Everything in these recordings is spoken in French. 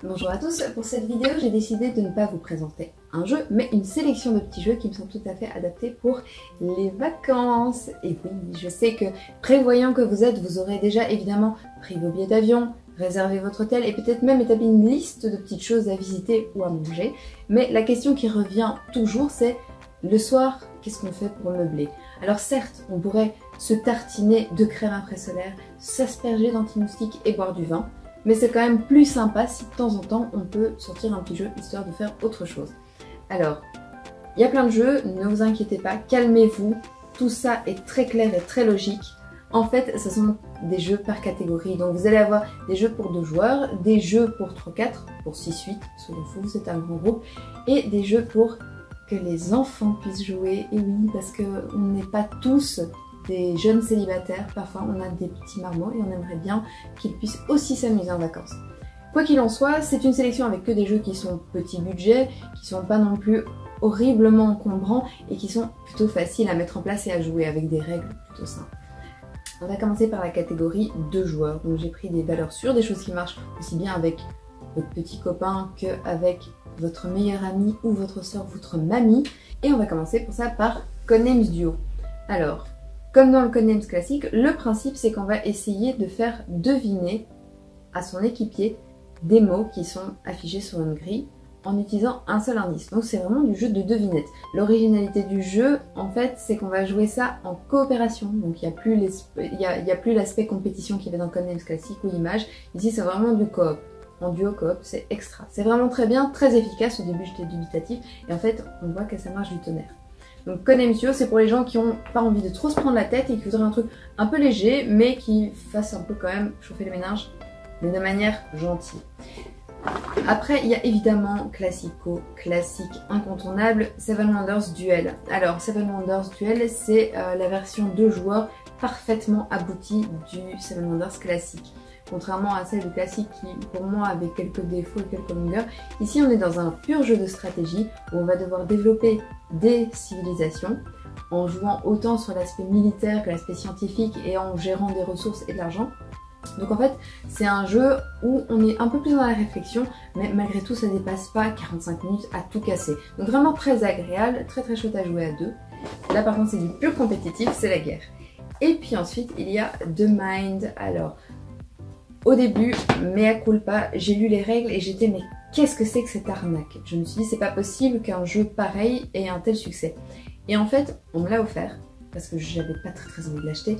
Bonjour à tous, pour cette vidéo j'ai décidé de ne pas vous présenter un jeu mais une sélection de petits jeux qui me sont tout à fait adaptés pour les vacances. Et oui, je sais que prévoyant que vous êtes, vous aurez déjà évidemment pris vos billets d'avion, réservé votre hôtel et peut-être même établi une liste de petites choses à visiter ou à manger. Mais la question qui revient toujours c'est le soir, qu'est-ce qu'on fait pour meubler? Alors certes, on pourrait se tartiner de crème après solaire, s'asperger d'anti-moustique et boire du vin. Mais c'est quand même plus sympa si de temps en temps on peut sortir un petit jeu histoire de faire autre chose. Alors, il y a plein de jeux, ne vous inquiétez pas, calmez-vous, tout ça est très clair et très logique. En fait, ce sont des jeux par catégorie, donc vous allez avoir des jeux pour 2 joueurs, des jeux pour 3-4, pour 6-8, selon vous, c'est un grand groupe, et des jeux pour que les enfants puissent jouer, et oui, parce qu'on n'est pas tous des jeunes célibataires, parfois on a des petits marmots et on aimerait bien qu'ils puissent aussi s'amuser en vacances. Quoi qu'il en soit, c'est une sélection avec que des jeux qui sont petit budget, qui sont pas non plus horriblement encombrants et qui sont plutôt faciles à mettre en place et à jouer avec des règles plutôt simples. On va commencer par la catégorie 2 joueurs, donc j'ai pris des valeurs sûres, des choses qui marchent aussi bien avec votre petit copain qu'avec votre meilleur ami ou votre soeur, votre mamie, et on va commencer pour ça par Codenames Duo. Alors, comme dans le Codenames classique, le principe c'est qu'on va essayer de faire deviner à son équipier des mots qui sont affichés sur une grille en utilisant un seul indice. Donc c'est vraiment du jeu de devinette. L'originalité du jeu, en fait, c'est qu'on va jouer ça en coopération. Donc il n'y a plus l'aspect compétition qu'il y avait dans le Codenames classique ou image. Ici c'est vraiment du coop. En duo coop, c'est extra. C'est vraiment très bien, très efficace. Au début j'étais dubitatif et en fait on voit que ça marche du tonnerre. Donc Codenames Duo, c'est pour les gens qui n'ont pas envie de trop se prendre la tête et qui voudraient un truc un peu léger, mais qui fasse un peu quand même chauffer les méninges, mais de manière gentille. Après, il y a évidemment classique incontournable, Seven Wonders Duel. Alors, Seven Wonders Duel, c'est la version 2 joueurs parfaitement aboutie du Seven Wonders classique. Contrairement à celle du classique qui, pour moi, avait quelques défauts et quelques longueurs, ici on est dans un pur jeu de stratégie où on va devoir développer des civilisations en jouant autant sur l'aspect militaire que l'aspect scientifique et en gérant des ressources et de l'argent. Donc en fait, c'est un jeu où on est un peu plus dans la réflexion, mais malgré tout, ça dépasse pas 45 minutes à tout casser. Donc vraiment très agréable, très chouette à jouer à 2. Là par contre, c'est du pur compétitif, c'est la guerre. Et puis ensuite, il y a The Mind. Alors, au début, mea culpa, j'ai lu les règles et j'étais mais qu'est-ce que c'est que cette arnaque? Je me suis dit c'est pas possible qu'un jeu pareil ait un tel succès. Et en fait, on me l'a offert parce que j'avais pas très envie de l'acheter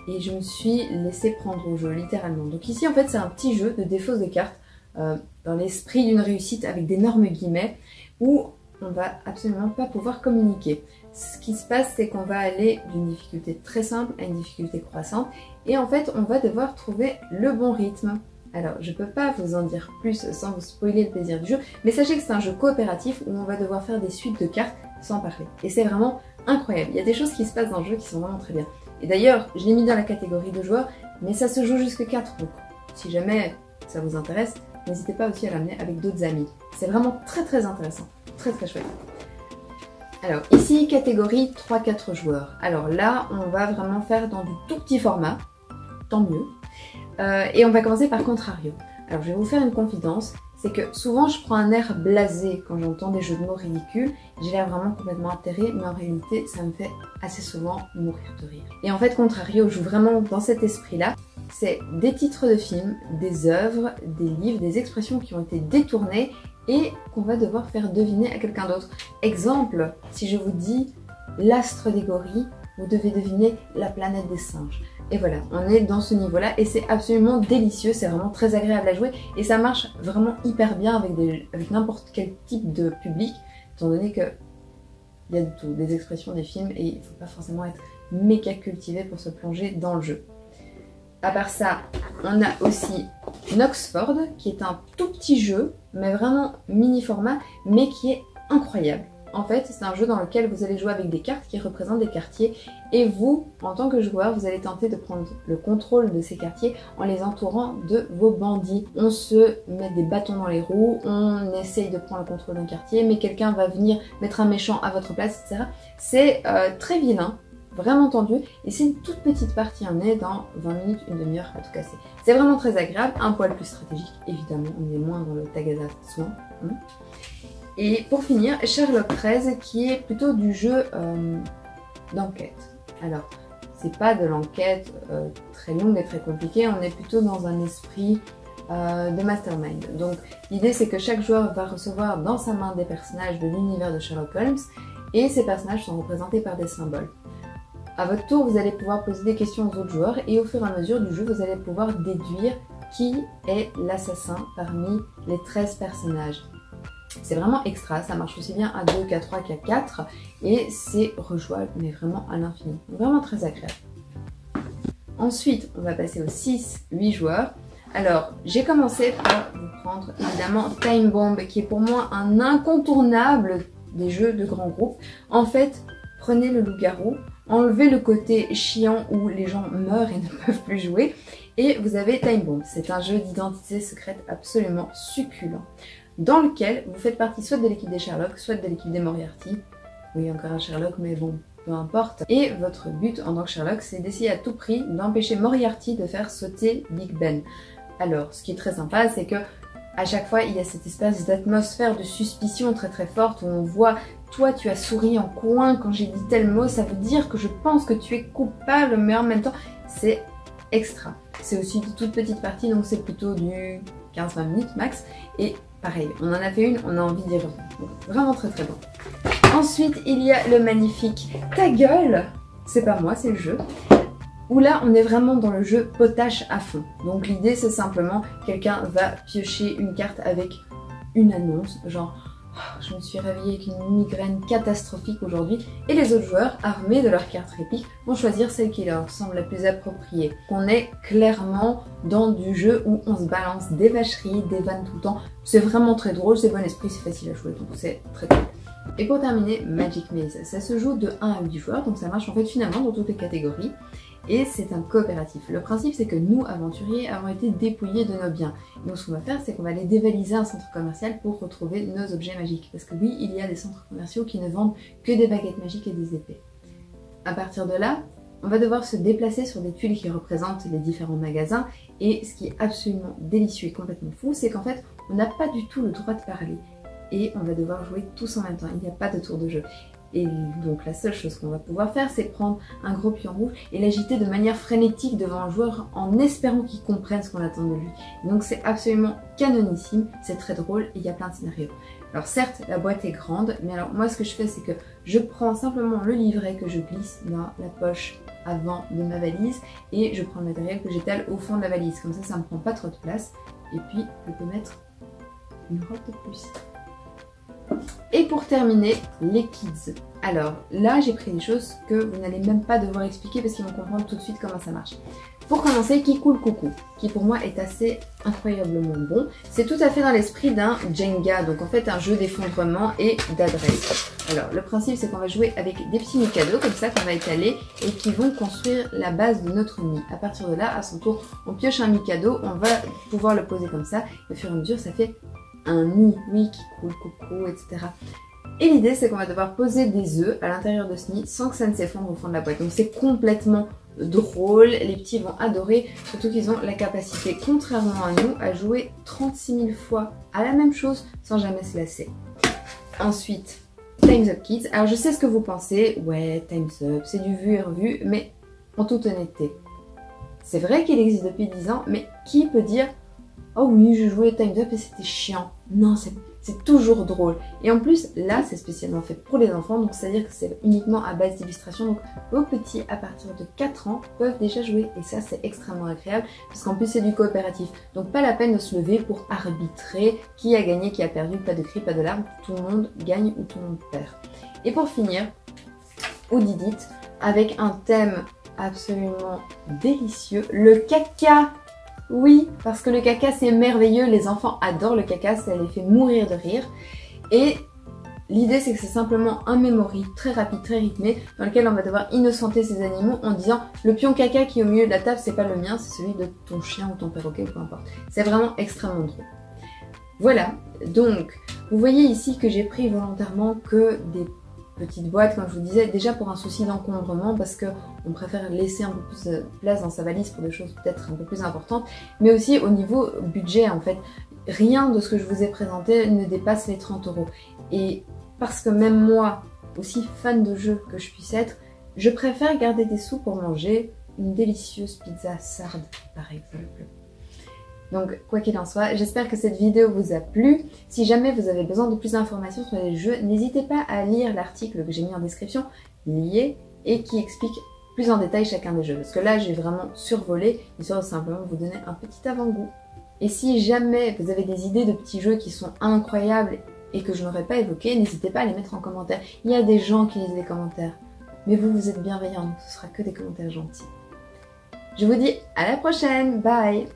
et je me suis laissée prendre au jeu littéralement. Donc ici en fait c'est un petit jeu de défausse de cartes dans l'esprit d'une réussite avec d'énormes guillemets où on va absolument pas pouvoir communiquer. Ce qui se passe, c'est qu'on va aller d'une difficulté très simple à une difficulté croissante et en fait, on va devoir trouver le bon rythme. Alors, je peux pas vous en dire plus sans vous spoiler le plaisir du jeu, mais sachez que c'est un jeu coopératif où on va devoir faire des suites de cartes sans parler. Et c'est vraiment incroyable. Il y a des choses qui se passent dans le jeu qui sont vraiment très bien. Et d'ailleurs, je l'ai mis dans la catégorie de joueurs, mais ça se joue jusque 4. Donc, si jamais ça vous intéresse, n'hésitez pas aussi à l'amener avec d'autres amis. C'est vraiment très intéressant. Très chouette. Alors ici, catégorie 3-4 joueurs. Alors là, on va vraiment faire dans du tout petit format, tant mieux. Et on va commencer par Contrario. Alors je vais vous faire une confidence, c'est que souvent je prends un air blasé quand j'entends des jeux de mots ridicules. J'ai l'air vraiment complètement atterré, mais en réalité, ça me fait assez souvent mourir de rire. Et en fait, Contrario joue vraiment dans cet esprit-là. C'est des titres de films, des œuvres, des livres, des expressions qui ont été détournées et qu'on va devoir faire deviner à quelqu'un d'autre. Exemple, si je vous dis l'astre des gorilles, vous devez deviner la planète des singes. Et voilà, on est dans ce niveau-là et c'est absolument délicieux, c'est vraiment très agréable à jouer et ça marche vraiment hyper bien avec n'importe quel type de public, étant donné que il y a de tout, des expressions, des films et il ne faut pas forcément être méga cultivé pour se plonger dans le jeu. À part ça, on a aussi Noxford, qui est un tout petit jeu, mais vraiment mini format, mais qui est incroyable. En fait, c'est un jeu dans lequel vous allez jouer avec des cartes qui représentent des quartiers, et vous, en tant que joueur, vous allez tenter de prendre le contrôle de ces quartiers en les entourant de vos bandits. On se met des bâtons dans les roues, on essaye de prendre le contrôle d'un quartier, mais quelqu'un va venir mettre un méchant à votre place, etc. C'est très vilain. vraiment tendu. Et c'est une toute petite partie, on est dans 20 minutes, une demi-heure à tout casser. C'est vraiment très agréable, un poil plus stratégique, évidemment, on est moins dans le Tagada soin. Et pour finir, Sherlock 13 qui est plutôt du jeu d'enquête. Alors, c'est pas de l'enquête très longue et très compliquée, on est plutôt dans un esprit de mastermind. Donc l'idée c'est que chaque joueur va recevoir dans sa main des personnages de l'univers de Sherlock Holmes et ces personnages sont représentés par des symboles. À votre tour, vous allez pouvoir poser des questions aux autres joueurs et au fur et à mesure du jeu, vous allez pouvoir déduire qui est l'assassin parmi les 13 personnages. C'est vraiment extra, ça marche aussi bien à 2 qu'à 3 qu'à 4 et c'est rejouable mais vraiment à l'infini. Vraiment très agréable. Ensuite, on va passer aux 6-8 joueurs. Alors, j'ai commencé par vous prendre évidemment Time Bomb qui est pour moi un incontournable des jeux de grands groupes. En fait, prenez le loup-garou, enlevez le côté chiant où les gens meurent et ne peuvent plus jouer et vous avez Time Bomb. C'est un jeu d'identité secrète absolument succulent, dans lequel vous faites partie soit de l'équipe des Sherlock, soit de l'équipe des Moriarty. Oui, encore un Sherlock, mais bon, peu importe. Et votre but en tant que Sherlock, c'est d'essayer à tout prix d'empêcher Moriarty de faire sauter Big Ben. Alors, ce qui est très sympa, c'est que à chaque fois, il y a cette espèce d'atmosphère de suspicion très très forte où on voit, toi, tu as souri en coin quand j'ai dit tel mot, ça veut dire que je pense que tu es coupable, mais en même temps, c'est extra. C'est aussi de toute petite partie, donc c'est plutôt du 15-20 minutes max. Et pareil, on en a fait une, on a envie d'y revenir. Vraiment très très bon. Ensuite, il y a le magnifique Ta gueule, c'est pas moi, c'est le jeu. Où là, on est vraiment dans le jeu potache à fond. Donc l'idée, c'est simplement, quelqu'un va piocher une carte avec une annonce, genre oh, je me suis réveillée avec une migraine catastrophique aujourd'hui, et les autres joueurs, armés de leurs cartes répliques, vont choisir celle qui leur semble la plus appropriée. On est clairement dans du jeu où on se balance des vacheries, des vannes tout le temps. C'est vraiment très drôle, c'est bon esprit, c'est facile à jouer, donc c'est très cool. Et pour terminer, Magic Maze, ça se joue de 1 à 8 joueurs, donc ça marche en fait finalement dans toutes les catégories. Et c'est un coopératif. Le principe c'est que nous, aventuriers, avons été dépouillés de nos biens. Donc ce qu'on va faire, c'est qu'on va aller dévaliser un centre commercial pour retrouver nos objets magiques. Parce que oui, il y a des centres commerciaux qui ne vendent que des baguettes magiques et des épées. À partir de là, on va devoir se déplacer sur des tuiles qui représentent les différents magasins. Et ce qui est absolument délicieux et complètement fou, c'est qu'en fait, on n'a pas du tout le droit de parler. Et on va devoir jouer tous en même temps. Il n'y a pas de tour de jeu. Et donc la seule chose qu'on va pouvoir faire, c'est prendre un gros pion rouge et l'agiter de manière frénétique devant un joueur en espérant qu'il comprenne ce qu'on attend de lui. Et donc c'est absolument canonissime, c'est très drôle et il y a plein de scénarios. Alors certes, la boîte est grande, mais alors moi ce que je fais, c'est que je prends simplement le livret que je glisse dans la poche avant de ma valise et je prends le matériel que j'étale au fond de la valise. Comme ça, ça ne me prend pas trop de place. Et puis, je peux mettre une robe de plus. Et pour terminer, les kids. Alors là, j'ai pris des choses que vous n'allez même pas devoir expliquer parce qu'ils vont comprendre tout de suite comment ça marche. Pour commencer, Kikou le coucou, qui pour moi est assez incroyablement bon. C'est tout à fait dans l'esprit d'un Jenga, donc en fait un jeu d'effondrement et d'adresse. Alors le principe c'est qu'on va jouer avec des petits Mikado comme ça qu'on va étaler et qui vont construire la base de notre nid. À partir de là, à son tour, on pioche un Mikado, on va pouvoir le poser comme ça. Et au fur et à mesure, ça fait un nid, oui, qui coule, coucou, etc. Et l'idée, c'est qu'on va devoir poser des œufs à l'intérieur de ce nid sans que ça ne s'effondre au fond de la boîte. Donc c'est complètement drôle, les petits vont adorer, surtout qu'ils ont la capacité, contrairement à nous, à jouer 36 000 fois à la même chose sans jamais se lasser. Ensuite, Time's Up Kids. Alors je sais ce que vous pensez, ouais, Time's Up, c'est du vu et revu, mais en toute honnêteté, c'est vrai qu'il existe depuis 10 ans, mais qui peut dire oh oui, je jouais Time's Up et c'était chiant. Non, c'est toujours drôle. Et en plus, là, c'est spécialement fait pour les enfants, donc c'est-à-dire que c'est uniquement à base d'illustrations. Donc vos petits, à partir de 4 ans, peuvent déjà jouer. Et ça, c'est extrêmement agréable, parce qu'en plus, c'est du coopératif. Donc pas la peine de se lever pour arbitrer qui a gagné, qui a perdu, pas de cris, pas de larmes. Tout le monde gagne ou tout le monde perd. Et pour finir, Oudidit, avec un thème absolument délicieux, le caca. Oui, parce que le caca c'est merveilleux, les enfants adorent le caca, ça les fait mourir de rire. Et l'idée c'est que c'est simplement un memory très rapide, très rythmé, dans lequel on va devoir innocenter ces animaux en disant le pion caca qui est au milieu de la table c'est pas le mien, c'est celui de ton chien ou ton perroquet ou peu importe. C'est vraiment extrêmement drôle. Voilà, donc vous voyez ici que j'ai pris volontairement que des petite boîte, comme je vous disais, déjà pour un souci d'encombrement, parce qu'on préfère laisser un peu plus de place dans sa valise pour des choses peut-être un peu plus importantes, mais aussi au niveau budget en fait. Rien de ce que je vous ai présenté ne dépasse les 30 €. Et parce que même moi, aussi fan de jeux que je puisse être, je préfère garder des sous pour manger une délicieuse pizza sarde, par exemple. Donc, quoi qu'il en soit, j'espère que cette vidéo vous a plu. Si jamais vous avez besoin de plus d'informations sur les jeux, n'hésitez pas à lire l'article que j'ai mis en description, lié, et qui explique plus en détail chacun des jeux. Parce que là, j'ai vraiment survolé, histoire de simplement vous donner un petit avant-goût. Et si jamais vous avez des idées de petits jeux qui sont incroyables et que je n'aurais pas évoqués, n'hésitez pas à les mettre en commentaire. Il y a des gens qui lisent les commentaires. Mais vous, vous êtes bienveillants, donc ce sera que des commentaires gentils. Je vous dis à la prochaine, bye!